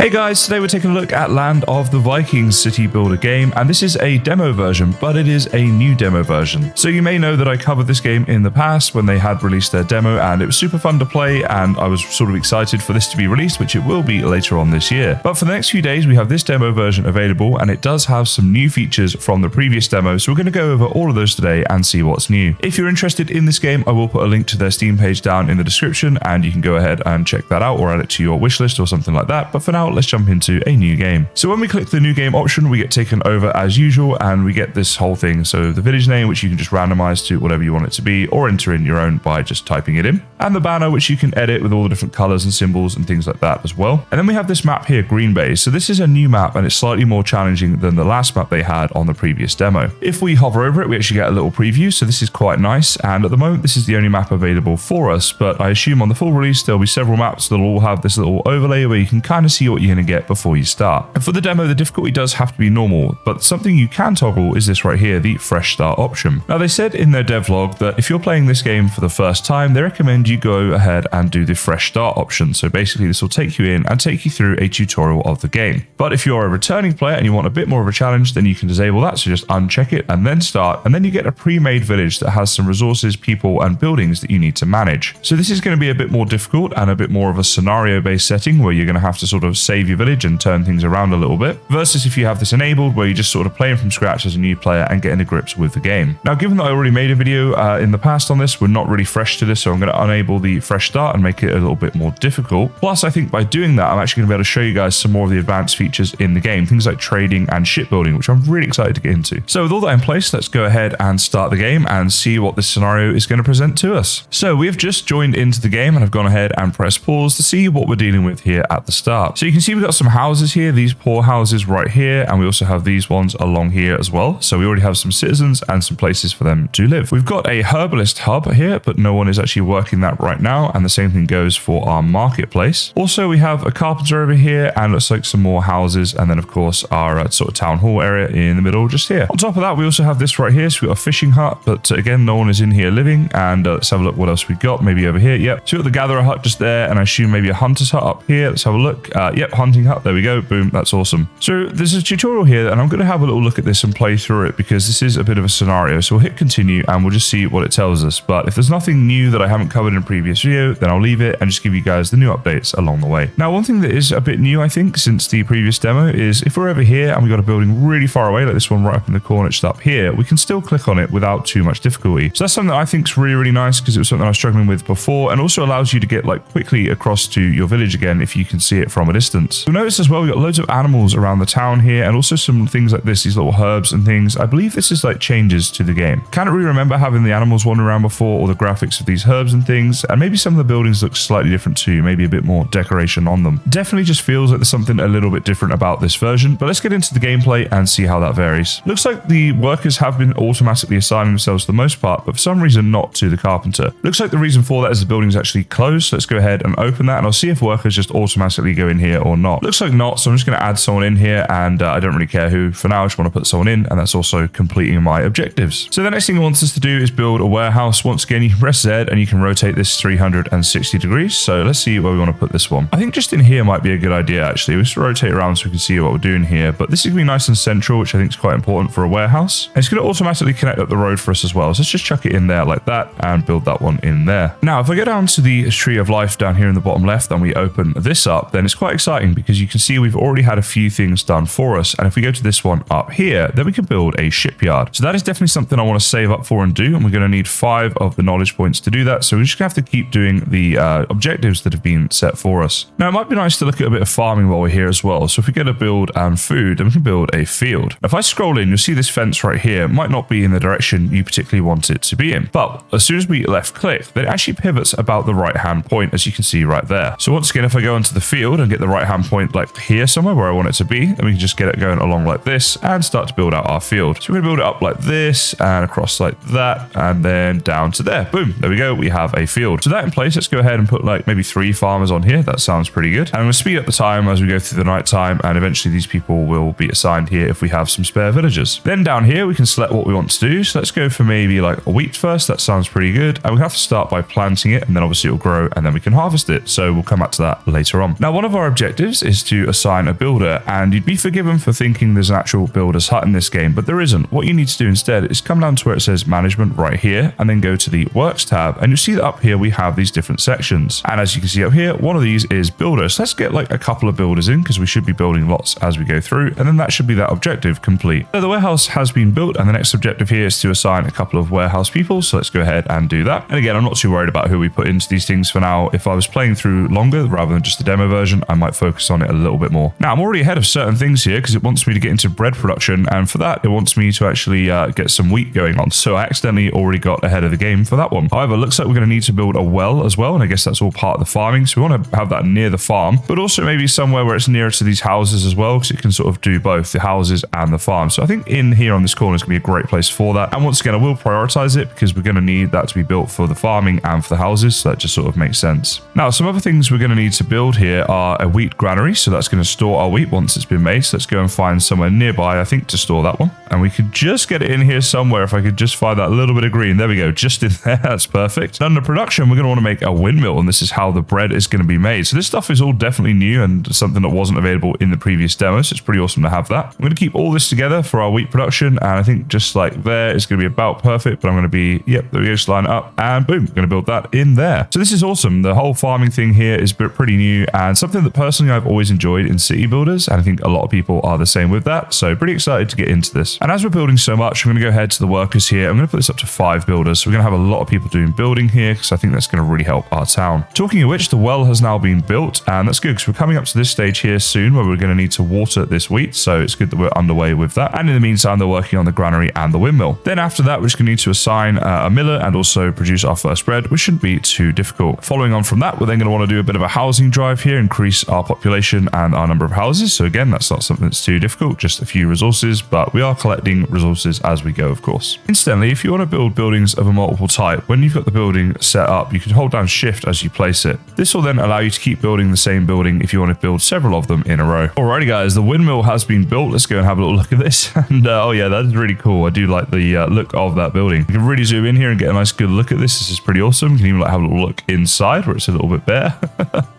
Hey guys, today we're taking a look at Land of the Vikings city builder game, and this is a demo version, but it is a new demo version. So you may know that I covered this game in the past when they had released their demo, and it was super fun to play, and I was sort of excited for this to be released, which it will be later on this year. But for the next few days, we have this demo version available, and it does have some new features from the previous demo, so we're going to go over all of those today and see what's new. If you're interested in this game, I will put a link to their Steam page down in the description, and you can go ahead and check that out or add it to your wishlist or something like that. But for now, let's jump into a new game. So when we click the new game option, we get taken over as usual, and we get this whole thing. So the village name, which you can just randomize to whatever you want it to be, or enter in your own by just typing it in. And the banner, which you can edit with all the different colors and symbols and things like that as well. And then we have this map here, Green Bay. So this is a new map, and it's slightly more challenging than the last map they had on the previous demo. If we hover over it, we actually get a little preview. So this is quite nice. And at the moment, this is the only map available for us, but I assume on the full release, there'll be several maps that'll all have this little overlay where you can kind of see what you're going to get before you start. And for the demo, the difficulty does have to be normal, but something you can toggle is this right here, the fresh start option. Now they said in their devlog that if you're playing this game for the first time, they recommend you go ahead and do the fresh start option. So basically this will take you in and take you through a tutorial of the game. But if you're a returning player and you want a bit more of a challenge, then you can disable that. So just uncheck it and then start, and then you get a pre-made village that has some resources, people and buildings that you need to manage. So this is going to be a bit more difficult and a bit more of a scenario based setting where you're going to have to sort of save your village and turn things around a little bit, versus if you have this enabled where you're just sort of playing from scratch as a new player and getting to grips with the game. Now, given that I already made a video in the past on this, we're not really fresh to this, so I'm going to enable the fresh start and make it a little bit more difficult. Plus, I think by doing that, I'm actually going to be able to show you guys some more of the advanced features in the game, things like trading and shipbuilding, which I'm really excited to get into. So with all that in place, let's go ahead and start the game and see what this scenario is going to present to us. So we have just joined into the game and I've gone ahead and pressed pause to see what we're dealing with here at the start. So you can see we've got some houses here, these poor houses right here, and we also have these ones along here as well. So we already have some citizens and some places for them to live. We've got a herbalist hub here, but no one is actually working that right now, and the same thing goes for our marketplace. Also, we have a carpenter over here, and looks like some more houses, and then of course our sort of town hall area in the middle just here. On top of that, we also have this right here, so we've got a fishing hut, but again, no one is in here living. And let's have a look what else we got, maybe over here. Yep, so we've got the gatherer hut just there, and I assume maybe a hunter's hut up here. Let's have a look. Yep, hunting hut, there we go, boom, that's awesome. So there's a tutorial here, and I'm going to have a little look at this and play through it because this is a bit of a scenario. So we'll hit continue and we'll just see what it tells us. But if there's nothing new that I haven't covered in a previous video, then I'll leave it and just give you guys the new updates along the way. Now, one thing that is a bit new, I think, since the previous demo is if we're over here and we've got a building really far away, like this one right up in the corner just up here, we can still click on it without too much difficulty. So that's something that I think is really, really nice because it was something I was struggling with before, and also allows you to get like quickly across to your village again if you can see it from a distance. You'll notice as well, we've got loads of animals around the town here, and also some things like this, these little herbs and things. I believe this is like changes to the game. Can't really remember having the animals wandering around before, or the graphics of these herbs and things, and maybe some of the buildings look slightly different too, maybe a bit more decoration on them. Definitely just feels like there's something a little bit different about this version, but let's get into the gameplay and see how that varies. Looks like the workers have been automatically assigning themselves for the most part, but for some reason not to the carpenter. Looks like the reason for that is the building's actually closed, so let's go ahead and open that, and I'll see if workers just automatically go in here or not. Looks like not, so I'm just going to add someone in here, and I don't really care who for now. I just want to put someone in, and that's also completing my objectives. So the next thing it wants us to do is build a warehouse. Once again, you can press Z and you can rotate this 360 degrees. So let's see where we want to put this one. I think just in here might be a good idea, actually. We'll just rotate around so we can see what we're doing here, but this is going to be nice and central, which I think is quite important for a warehouse. And it's going to automatically connect up the road for us as well. So let's just chuck it in there like that and build that one in there. Now, if I go down to the tree of life down here in the bottom left and we open this up, then it's quite exciting because you can see we've already had a few things done for us. And if we go to this one up here, then we can build a shipyard. So that is definitely something I want to save up for and do. And we're going to need 5 of the knowledge points to do that. So we're just going to have to keep doing the objectives that have been set for us. Now, it might be nice to look at a bit of farming while we're here as well. So if we go to build and food, then we can build a field. Now, if I scroll in, you'll see this fence right here might not be in the direction you particularly want it to be in. But as soon as we left click, then it actually pivots about the right hand point, as you can see right there. So once again, if I go into the field and get the right hand point like here somewhere where I want it to be, then we can just get it going along like this and start to build out our field. So we're going to build it up like this and across like that, and then down to there. Boom, there we go, we have a field. So that in place, let's go ahead and put like maybe 3 farmers on here. That sounds pretty good. And I'm going to speed up the time as we go through the night time, and eventually these people will be assigned here if we have some spare villagers. Then down here we can select what we want to do. So let's go for maybe like a wheat first. That sounds pretty good. And we have to start by planting it, and then obviously it'll grow, and then we can harvest it. So we'll come back to that later on. Now, one of our objectives objectives is to assign a builder, and you'd be forgiven for thinking there's an actual builder's hut in this game, but there isn't. What you need to do instead is come down to where it says management right here, and then go to the works tab, and you'll see that up here we have these different sections. And as you can see up here, one of these is builder. So let's get like a couple of builders in, because we should be building lots as we go through, and then that should be that objective complete. So the warehouse has been built, and the next objective here is to assign a couple of warehouse people. So let's go ahead and do that. And again, I'm not too worried about who we put into these things for now. If I was playing through longer rather than just the demo version, I might focus on it a little bit more. Now I'm already ahead of certain things here because it wants me to get into bread production, and for that it wants me to actually get some wheat going on. So I accidentally already got ahead of the game for that one. However, it looks like we're going to need to build a well as well, and I guess that's all part of the farming. So we want to have that near the farm, but also maybe somewhere where it's nearer to these houses as well, because it can sort of do both the houses and the farm. So I think in here on this corner is going to be a great place for that. And once again, I will prioritize it because we're going to need that to be built for the farming and for the houses. So that just sort of makes sense. Now, some other things we're going to need to build here are a wheat granary. So that's going to store our wheat once it's been made. So let's go and find somewhere nearby, I think, to store that one. And we could just get it in here somewhere. If I could just find that little bit of green. There we go. Just in there. That's perfect. Under production, we're going to want to make a windmill, and this is how the bread is going to be made. So this stuff is all definitely new and something that wasn't available in the previous demo. So it's pretty awesome to have that. I'm going to keep all this together for our wheat production. And I think just like there, it's going to be about perfect, but I'm going to be, yep, there we go, just line it up, and boom, we're going to build that in there. So this is awesome. The whole farming thing here is pretty new and something that personally I've always enjoyed in city builders, and I think a lot of people are the same with that. So pretty excited to get into this. And as we're building so much, I'm going to go ahead to the workers here. I'm going to put this up to 5 builders. So we're going to have a lot of people doing building here because I think that's going to really help our town. Talking of which, the well has now been built, and that's good because we're coming up to this stage here soon where we're going to need to water this wheat. So it's good that we're underway with that. And in the meantime, they're working on the granary and the windmill. Then after that, we're just going to need to assign a miller and also produce our first bread, which shouldn't be too difficult. Following on from that, we're then going to want to do a bit of a housing drive here, increase our population and our number of houses. So again, that's not something that's too difficult, just a few resources, but we are collecting resources as we go, of course. Incidentally, if you want to build buildings of a multiple type, when you've got the building set up, you can hold down shift as you place it. This will then allow you to keep building the same building if you want to build several of them in a row. Alrighty guys, the windmill has been built. Let's go and have a little look at this. And oh yeah, that is really cool. I do like the look of that building. You can really zoom in here and get a nice good look at this. This is pretty awesome. You can even like have a little look inside where it's a little bit bare.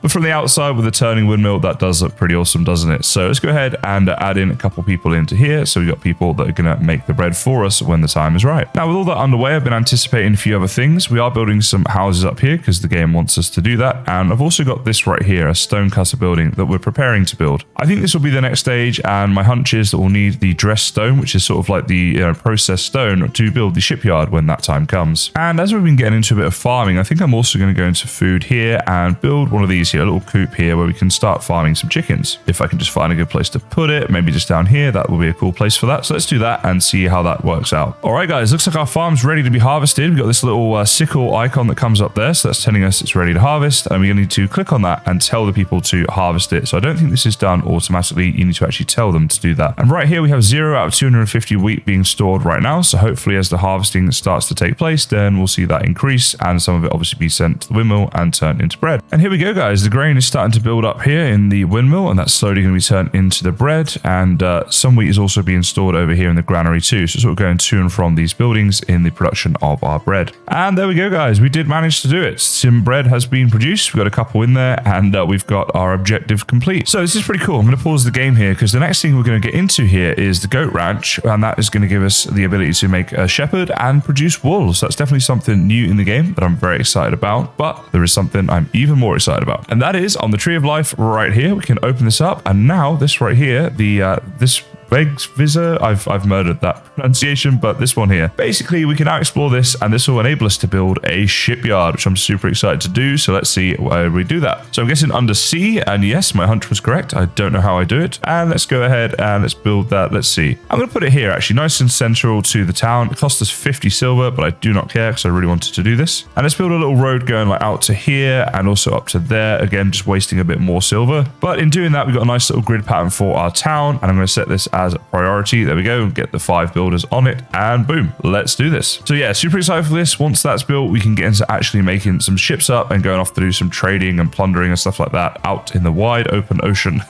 But from the outside with the turning windmill, that does look pretty awesome, doesn't it? So let's go ahead and add in a couple people into here. So we've got people that are going to make the bread for us when the time is right. Now with all that underway, I've been anticipating a few other things. We are building some houses up here because the game wants us to do that. And I've also got this right here, a stone cutter building that we're preparing to build. I think this will be the next stage, and my hunch is that we'll need the dressed stone, which is sort of like the processed stone, to build the shipyard when that time comes. And as we've been getting into a bit of farming, I think I'm also going to go into food here and build one of these here, a little coop here where we can start farming some chickens. If I can just find a good place to put it, maybe just down here, that will be a cool place for that. So let's do that and see how that works out. All right, guys, looks like our farm's ready to be harvested. We've got this little sickle icon that comes up there. So that's telling us it's ready to harvest. And we're going to need to click on that and tell the people to harvest it. So I don't think this is done automatically. You need to actually tell them to do that. And right here, we have 0 out of 250 wheat being stored right now. So hopefully as the harvesting starts to take place, then we'll see that increase and some of it obviously be sent to the windmill and turned into bread. And here we go, guys. The grain is starting to build up here in the windmill, and that's slowly going to be turned into the bread. And some wheat is also being stored over here in the granary too. So sort of going to and from these buildings in the production of our bread. And there we go, guys. We did manage to do it. Some bread has been produced. We've got a couple in there, and we've got our objective complete. So this is pretty cool. I'm going to pause the game here because the next thing we're going to get into here is the goat ranch, and that is going to give us the ability to make a shepherd and produce wool. So that's definitely something new in the game that I'm very excited about, but there is something I'm even more excited about, and that is on the tree of life right here. We can open this up, and now this right here, this Vids, I've murdered that pronunciation, but this one here. Basically, we can now explore this, and this will enable us to build a shipyard, which I'm super excited to do. So let's see where we do that. So I'm guessing under C, and yes, my hunch was correct. I don't know how I do it. And let's go ahead and let's build that. Let's see. I'm going to put it here, actually, nice and central to the town. It cost us 50 silver, but I do not care because I really wanted to do this. And let's build a little road going like out to here and also up to there. Again, just wasting a bit more silver. But in doing that, we've got a nice little grid pattern for our town, and I'm going to set this as a priority. There we go. Get the 5 builders on it and boom, let's do this. So yeah, super excited for this. Once that's built, we can get into actually making some ships up and going off to do some trading and plundering and stuff like that out in the wide open ocean.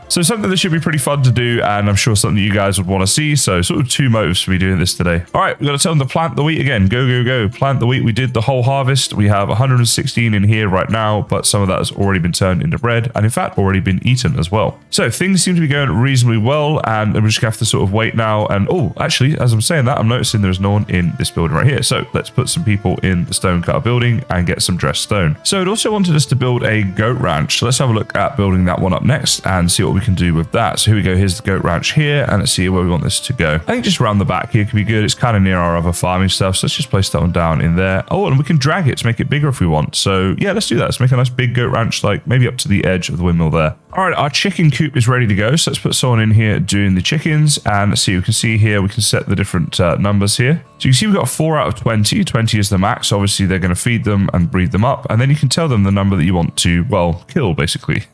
So something that should be pretty fun to do, and I'm sure something you guys would want to see. So sort of 2 motives for me doing this today. All right, we've got to tell them to plant the wheat again. Go, go, go. Plant the wheat. We did the whole harvest. We have 116 in here right now, but some of that has already been turned into bread and in fact already been eaten as well. So things seem to be going reasonably well, and we're just gonna have to sort of wait now. And oh, actually, as I'm saying that, I'm noticing there's no one in this building right here. So let's put some people in the stone cutter building and get some dressed stone. So it also wanted us to build a goat ranch. So let's have a look at building that one up next and see what we can do with that. So here we go. Here's the goat ranch here, and let's see where we want this to go. I think just around the back here could be good. It's kind of near our other farming stuff. So let's just place that one down in there. Oh, and we can drag it to make it bigger if we want. So yeah, let's do that. Let's make a nice big goat ranch, like maybe up to the edge of the windmill there. All right, our chicken coop is ready to go. So let's put someone in here doing the chickens, and let's see, we can see here, we can set the different numbers here. So you can see we've got 4 out of 20. 20 is the max. Obviously, they're going to feed them and breed them up. And then you can tell them the number that you want to, well, kill, basically.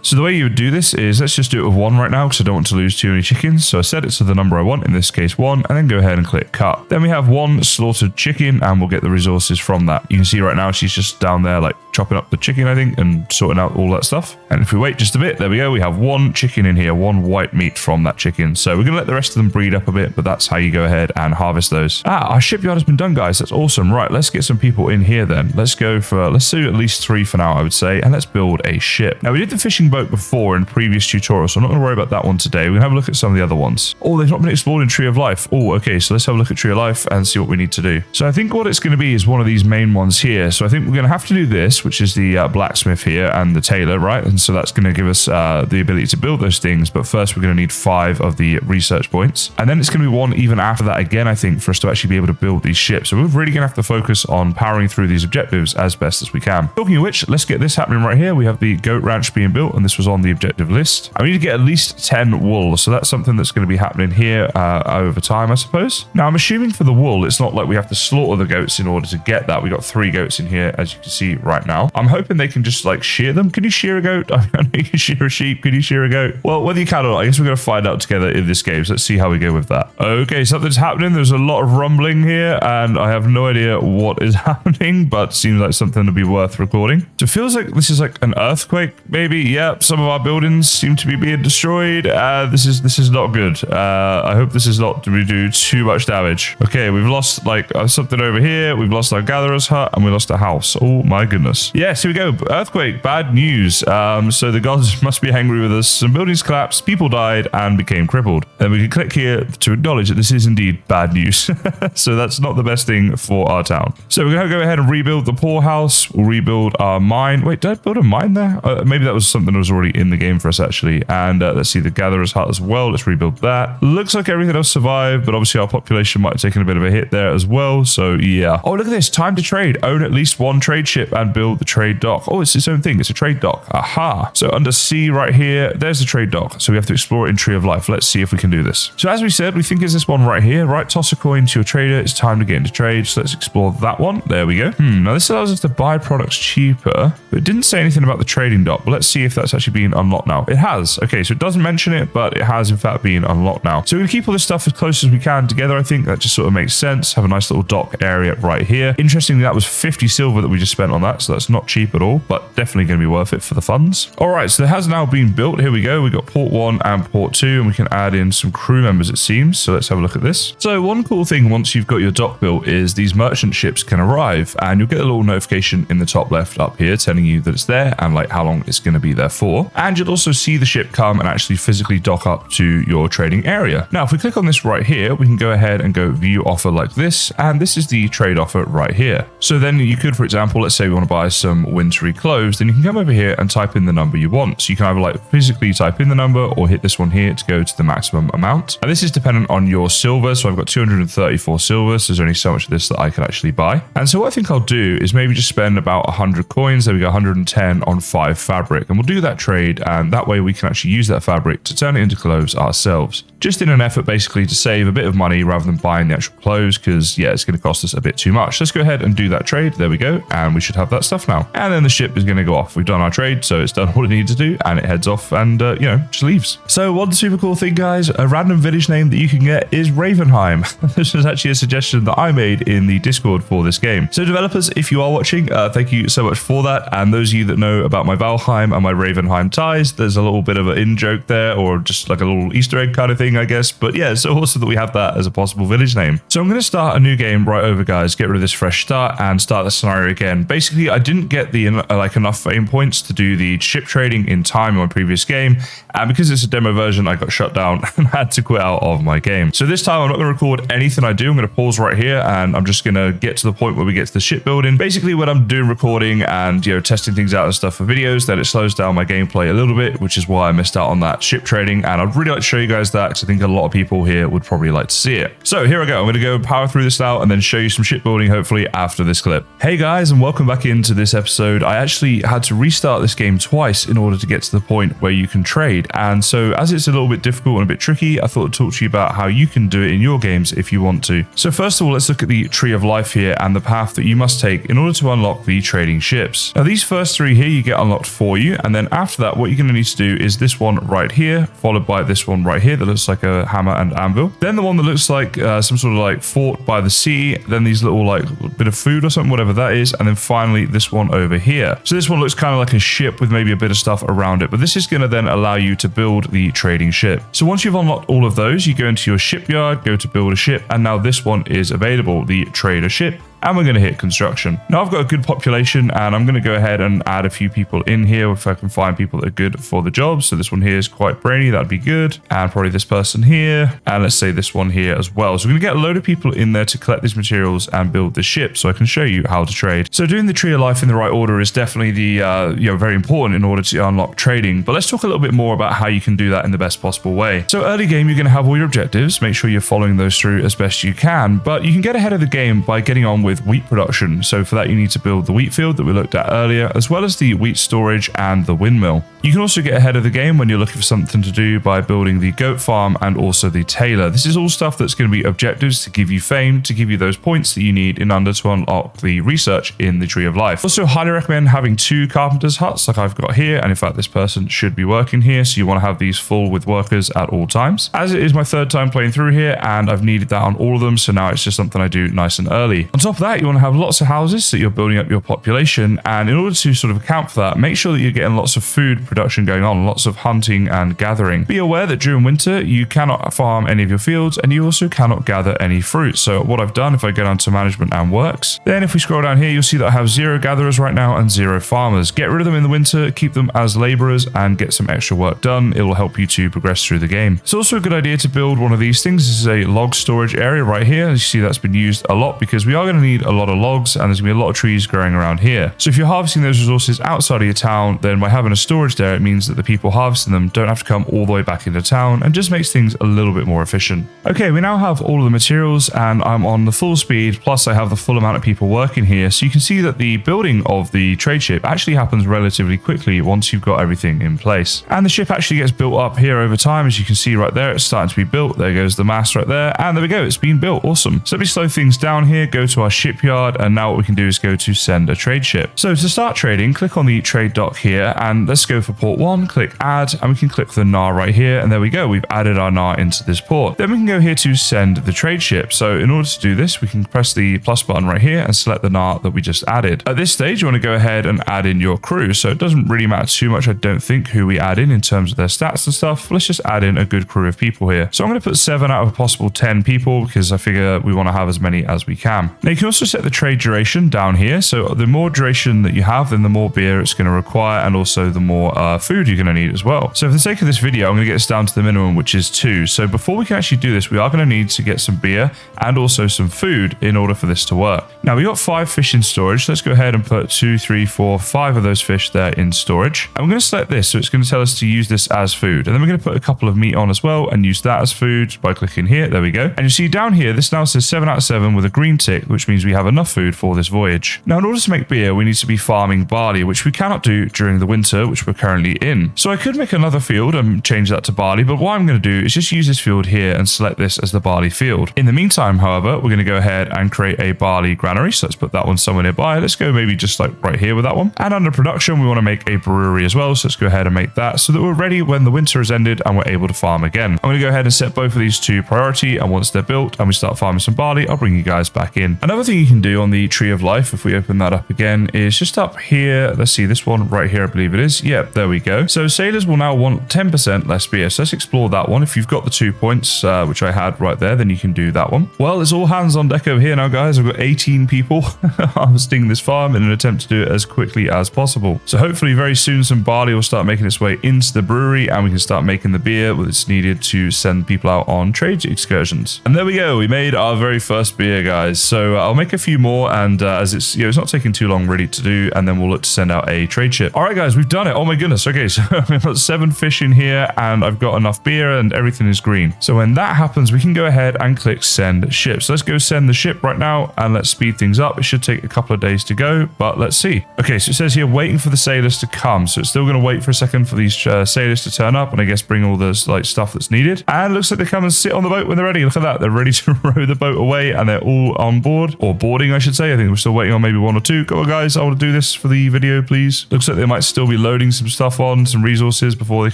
So the way you would do this is, let's just do it with 1 right now because I don't want to lose too many chickens. So I set it to the number I want, in this case 1, and then go ahead and click cut. Then we have 1 slaughtered chicken, and we'll get the resources from that. You can see right now she's just down there like chopping up the chicken, I think, and sorting out all that stuff. And if we wait just a bit, there we go. We have 1 chicken in here, 1 white meat from that chicken. So we're going to let the rest of them breed up a bit, but that's how you go ahead and harvest those. Our shipyard has been done, guys. That's awesome. Right, let's get some people in here then. Let's do at least 3 for now, I would say, and let's build a ship. Now, we did the fishing boat before in previous tutorials, so I'm not going to worry about that one today. We're going to have a look at some of the other ones. Oh, they've not been explored in Tree of Life. Oh, okay, so let's have a look at Tree of Life and see what we need to do. So I think what it's going to be is one of these main ones here. So I think we're going to have to do this, which is the blacksmith here and the tailor, right? And so that's going to give us the ability to build those things. But first, we're going to need 5 of the research points. And then it's going to be 1 even after that again, I think, for us to actually be able to build these ships. So we're really going to have to focus on powering through these objectives as best as we can. Talking of which, let's get this happening right here. We have the goat ranch being built, and this was on the objective list. I need to get at least 10 wool. So that's something that's going to be happening here over time, I suppose. Now, I'm assuming for the wool, it's not like we have to slaughter the goats in order to get that. We got 3 goats in here, as you can see right now. I'm hoping they can just like shear them. Can you shear a goat? I know you can shear a sheep. Can you shear a goat? Well, whether you can or not, I guess we're going to find out together in this game. So let's see how we go with that. Okay, something's happening. There's a lot of rumbling here, and I have no idea what is happening, but seems like something to be worth recording. So it feels like this is like an earthquake, maybe. Yeah, some of our buildings seem to be being destroyed. This is not good. I hope this is not to do too much damage. Okay, we've lost like something over here. We've lost our gatherer's hut, and we lost a house. Oh my goodness. Yes, here we go. Earthquake, bad news. So the gods must be angry with us. Some buildings collapsed, people died, and became crippled. Then we can click here to acknowledge that this is indeed bad news. So that's not the best thing for our town. So we're going to go ahead and rebuild the poorhouse. We'll rebuild our mine. Wait, did I build a mine there? Maybe that was something that was already in the game for us, actually. And let's see the gatherer's hut as well. Let's rebuild that. Looks like everything else survived, but obviously our population might have taken a bit of a hit there as well. So yeah. Oh, look at this. Time to trade. Own at least 1 trade ship and build the trade dock. Oh, it's its own thing. It's a trade dock. Aha. So under C right here, there's the trade dock. So we have to explore it in Tree of Life. Let's see if we can do this. So as we said, we think it's this one right here, right? Toss a coin to your trader. It's time to get into trade. So let's explore that one. There we go. Now this allows us to buy products cheaper, but it didn't say anything about the trading dock. But let's see if that's actually been unlocked now. It has. Okay, so it doesn't mention it, but it has in fact been unlocked now. So we're gonna keep all this stuff as close as we can together. I think that just sort of makes sense. Have a nice little dock area right here. Interestingly, that was 50 silver that we just spent on that. So that's not cheap at all, but definitely going to be worth it for the funds. All right, so it has now been built. Here we go. We got port 1 and port 2, and we can add in some crew members, it seems. So let's have a look at this. So one cool thing once you've got your dock built is these merchant ships can arrive, and you'll get a little notification in the top left up here telling you that it's there and like how long it's going to be there for. And you'll also see the ship come and actually physically dock up to your trading area. Now, if we click on this right here, we can go ahead and go view offer like this, and this is the trade offer right here. So then you could, for example, let's say we want to buy some wintry clothes, then you can come over here and type in the number you want. So you can either like physically type in the number or hit this one here to go to the maximum amount. And this is dependent on your silver. So I've got 234 silver. So there's only so much of this that I can actually buy. And so what I think I'll do is maybe just spend about 100 coins. There we go, 110 on 5 fabric. And we'll do that trade. And that way we can actually use that fabric to turn it into clothes ourselves. Just in an effort basically to save a bit of money rather than buying the actual clothes, because yeah, it's going to cost us a bit too much. Let's go ahead and do that trade. There we go. And we should have that stuff now. And then the ship is going to go off. We've done our trade, so it's done what it needs to do, and it heads off and, just leaves. So once we've super cool thing, guys, a random village name that you can get is Ravenheim. This was actually a suggestion that I made in the Discord for this game. So developers, if you are watching, thank you so much for that. And those of you that know about my Valheim and my Ravenheim ties, there's a little bit of an in-joke there, or just like a little Easter egg kind of thing, I guess. But yeah, it's so awesome that we have that as a possible village name. So I'm going to start a new game right over, guys. Get rid of this fresh start and start the scenario again. Basically, I didn't get the enough fame points to do the ship trading in time in my previous game, and because it's a demo version, I got shut down and had to quit out of my game. So this time I'm not going to record anything I do. I'm going to pause right here, and I'm just going to get to the point where we get to the shipbuilding. Basically, when I'm doing recording and testing things out and stuff for videos, then it slows down my gameplay a little bit, which is why I missed out on that ship trading. And I'd really like to show you guys that, because I think a lot of people here would probably like to see it. So here I go. I'm going to go power through this now and then show you some shipbuilding hopefully after this clip. Hey guys, and welcome back into this episode. I actually had to restart this game twice in order to get to the point where you can trade. And so as it's a little bit difficult and a bit tricky, I thought I'd talk to you about how you can do it in your games if you want to. So first of all, let's look at the tree of life here and the path that you must take in order to unlock the trading ships. Now these first three here you get unlocked for you, and then after that what you're going to need to do is this one right here, followed by this one right here that looks like a hammer and anvil, then the one that looks like some sort of like fort by the sea, then these little like bit of food or something, whatever that is, and then finally this one over here. So this one looks kind of like a ship with maybe a bit of stuff around it, but this is going to then allow you to build the trading ship. So once you've unlocked all of those, you go into your shipyard, go to build a ship, and now this one is available, the trader ship. And we're going to hit construction. Now I've got a good population, and I'm going to go ahead and add a few people in here if I can find people that are good for the job. So this one here is quite brainy, that'd be good. And probably this person here, and let's say this one here as well. So we're going to get a load of people in there to collect these materials and build the ship, so I can show you how to trade. So doing the tree of life in the right order is definitely the very important in order to unlock trading. But let's talk a little bit more about how you can do that in the best possible way. So early game, you're going to have all your objectives. Make sure you're following those through as best you can, but you can get ahead of the game by getting on with wheat production. So for that you need to build the wheat field that we looked at earlier, as well as the wheat storage and the windmill. You can also get ahead of the game when you're looking for something to do by building the goat farm and also the tailor. This is all stuff that's going to be objectives to give you fame, to give you those points that you need in order to unlock the research in the tree of life. Also highly recommend having 2 carpenter's huts like I've got here, and in fact this person should be working here, so you want to have these full with workers at all times. As it is my 3rd time playing through here, and I've needed that on all of them, so now it's just something I do nice and early. On top of that, you want to have lots of houses so you're building up your population, and in order to sort of account for that, make sure that you're getting lots of food production going on, lots of hunting and gathering. Be aware that during winter you cannot farm any of your fields, and you also cannot gather any fruit. So what I've done, if I go down to management and works, then if we scroll down here, you'll see that I have 0 gatherers right now and 0 farmers. Get rid of them in the winter, keep them as laborers, and get some extra work done. It will help you to progress through the game. It's also a good idea to build one of these things. This is a log storage area right here. As you see, that's been used a lot because we are going to need a lot of logs, and there's going to be a lot of trees growing around here. So if you're harvesting those resources outside of your town, then by having a storage there, it means that the people harvesting them don't have to come all the way back into town, and just makes things a little bit more efficient. Okay, we now have all of the materials, and I'm on the full speed, plus I have the full amount of people working here. So you can see that the building of the trade ship actually happens relatively quickly once you've got everything in place. And the ship actually gets built up here over time. As you can see right there, it's starting to be built. There goes the mast right there, and there we go, it's been built. Awesome. So let me slow things down here, go to our shipyard, and now what we can do is go to send a trade ship. So to start trading, click on the trade dock here, and let's go for port 1, click add, and we can click the NAR right here, and there we go, we've added our NAR into this port. Then we can go here to send the trade ship. So in order to do this, we can press the plus button right here and select the NAR that we just added. At this stage, you want to go ahead and add in your crew. So it doesn't really matter too much, I don't think, who we add in terms of their stats and stuff. Let's just add in a good crew of people here. So I'm going to put 7 out of a possible 10 people, because I figure we want to have as many as we can. Now you can also set the trade duration down here. So the more duration that you have, then the more beer it's going to require, and also the more food you're going to need as well. So for the sake of this video, I'm going to get this down to the minimum, which is 2. So before we can actually do this, we are going to need to get some beer and also some food in order for this to work. Now we got 5 fish in storage. Let's go ahead and put 2, 3, 4, 5 of those fish there in storage. And we're going to select this, so it's going to tell us to use this as food. And then we're going to put a couple of meat on as well and use that as food by clicking here. There we go. And you see down here, this now says 7 out of 7 with a green tick, which means we have enough food for this voyage. Now in order to make beer, we need to be farming barley, which we cannot do during the winter, which we're currently in. So I could make another field and change that to barley, but what I'm going to do is just use this field here and select this as the barley field. In the meantime, however, we're going to go ahead and create a barley granary. So let's put that one somewhere nearby. Let's go maybe just like right here with that one. And under production, we want to make a brewery as well. So let's go ahead and make that so that we're ready when the winter has ended and we're able to farm again. I'm going to go ahead and set both of these to priority, and once they're built and we start farming some barley, I'll bring you guys back in. Another thing you can do on the tree of life, if we open that up again, is just up here. Let's see, this one right here, I believe it is. Yep, there we go. So sailors will now want 10% less beer. So let's explore that one. If you've got the 2 points, which I had right there, then you can do that one. Well, it's all hands on deck over here now, guys. I've got 18 people harvesting this farm in an attempt to do it as quickly as possible. So hopefully very soon some barley will start making its way into the brewery and we can start making the beer that's needed to send people out on trade excursions. And there we go. We made our very first beer, guys. So I'll make a few more, and as it's, it's not taking too long really to do, and then we'll look to send out a trade ship. All right, guys, we've done it. Oh my goodness. Okay, so we've got 7 fish in here and I've got enough beer and everything is green. So when that happens, we can go ahead and click send ship. So let's go send the ship right now and let's speed things up. It should take a couple of days to go, but let's see. Okay, so it says here waiting for the sailors to come. So it's still going to wait for a second for these sailors to turn up and I guess bring all this like stuff that's needed. And it looks like they come and sit on the boat when they're ready. Look at that. They're ready to row the boat away and they're all on board, or boarding, I should say. I think we're still waiting on maybe 1 or 2. Go on, guys. I want to do this for the video, please. Looks like they might still be loading some stuff on, some resources before they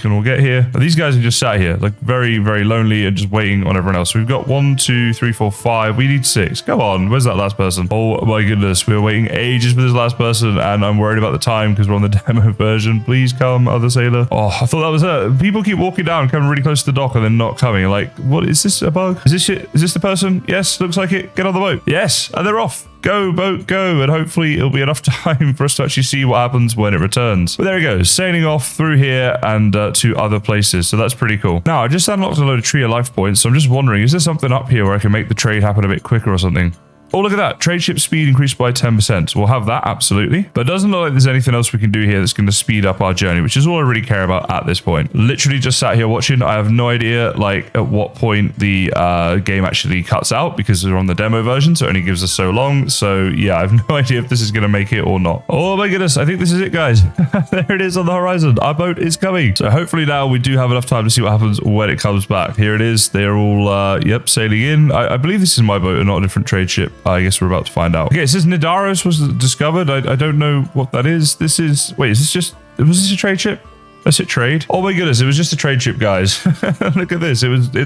can all get here. But these guys are just sat here, like very, very lonely and just waiting on everyone else. So we've got 1, 2, 3, 4, 5. We need 6. Come on. Where's that last person? Oh my goodness. We're waiting ages for this last person and I'm worried about the time because we're on the demo version. Please come, other sailor. Oh, I thought that was it. People keep walking down, coming really close to the dock and then not coming. Like, what is this, a bug? Is this it? Is this the person? Yes, looks like it. Get on the boat. Yes, and they're off. Go, boat, go. And hopefully it'll be enough time for us to actually see what happens when it returns. But there it goes, sailing off through here and to other places. So that's pretty cool. Now, I just unlocked a load of tree of life points. So I'm just wondering, is there something up here where I can make the trade happen a bit quicker or something? Oh, look at that. Trade ship speed increased by 10%. We'll have that, absolutely. But it doesn't look like there's anything else we can do here that's going to speed up our journey, which is all I really care about at this point. Literally just sat here watching. I have no idea, like, at what point the game actually cuts out because we're on the demo version, so it only gives us so long. So, yeah, I have no idea if this is going to make it or not. Oh, my goodness. I think this is it, guys. There it is on the horizon. Our boat is coming. So, hopefully now we do have enough time to see what happens when it comes back. Here it is. They're all, yep, sailing in. I believe this is my boat and not a different trade ship. I guess we're about to find out. Okay, it says Nidaros was discovered. I don't know what that is. This is... Wait, is this just... Was this a trade ship? Let's hit trade. Oh my goodness, it was just a trade ship, guys. Look at this.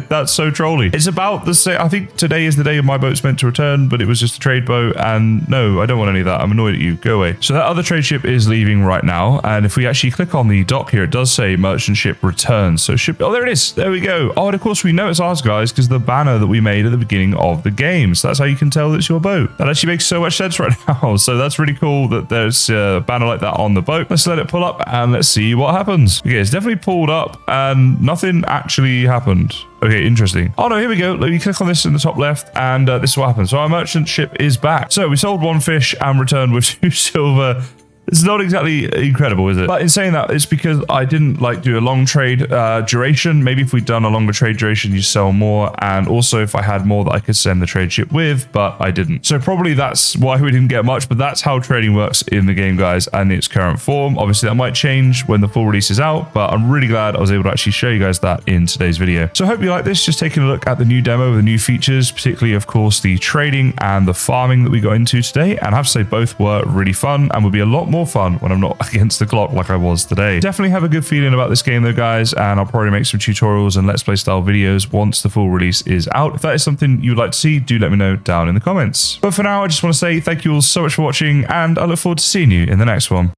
That's so trolly. It's about the same. I think today is the day my boat's meant to return, but it was just a trade boat. And no, I don't want any of that. I'm annoyed at you. Go away. So that other trade ship is leaving right now. And if we actually click on the dock here, it does say merchant ship returns. So ship. Oh, there it is. There we go. Oh, and of course we know it's ours, guys, because the banner that we made at the beginning of the game. So that's how you can tell that it's your boat. That actually makes so much sense right now. So that's really cool that there's a banner like that on the boat. Let's let it pull up and let's see what happens. Okay, it's definitely pulled up and nothing actually happened. Okay, interesting. Oh no, here we go. Let me click on this in the top left and this is what happens. So our merchant ship is back. So we sold 1 fish and returned with 2 silver. It's not exactly incredible, is it? But in saying that, it's because I didn't like do a long trade duration. Maybe if we'd done a longer trade duration, you sell more. And also if I had more that I could send the trade ship with, but I didn't. So probably that's why we didn't get much, but that's how trading works in the game, guys, and its current form. Obviously that might change when the full release is out, but I'm really glad I was able to actually show you guys that in today's video. So I hope you like this, just taking a look at the new demo with the new features, particularly of course the trading and the farming that we got into today. And I have to say both were really fun and would be a lot more fun when I'm not against the clock like I was today. Definitely have a good feeling about this game though, guys, and I'll probably make some tutorials and let's play style videos once the full release is out. If that is something you'd like to see, do let me know down in the comments. But for now, I just want to say thank you all so much for watching and I look forward to seeing you in the next one.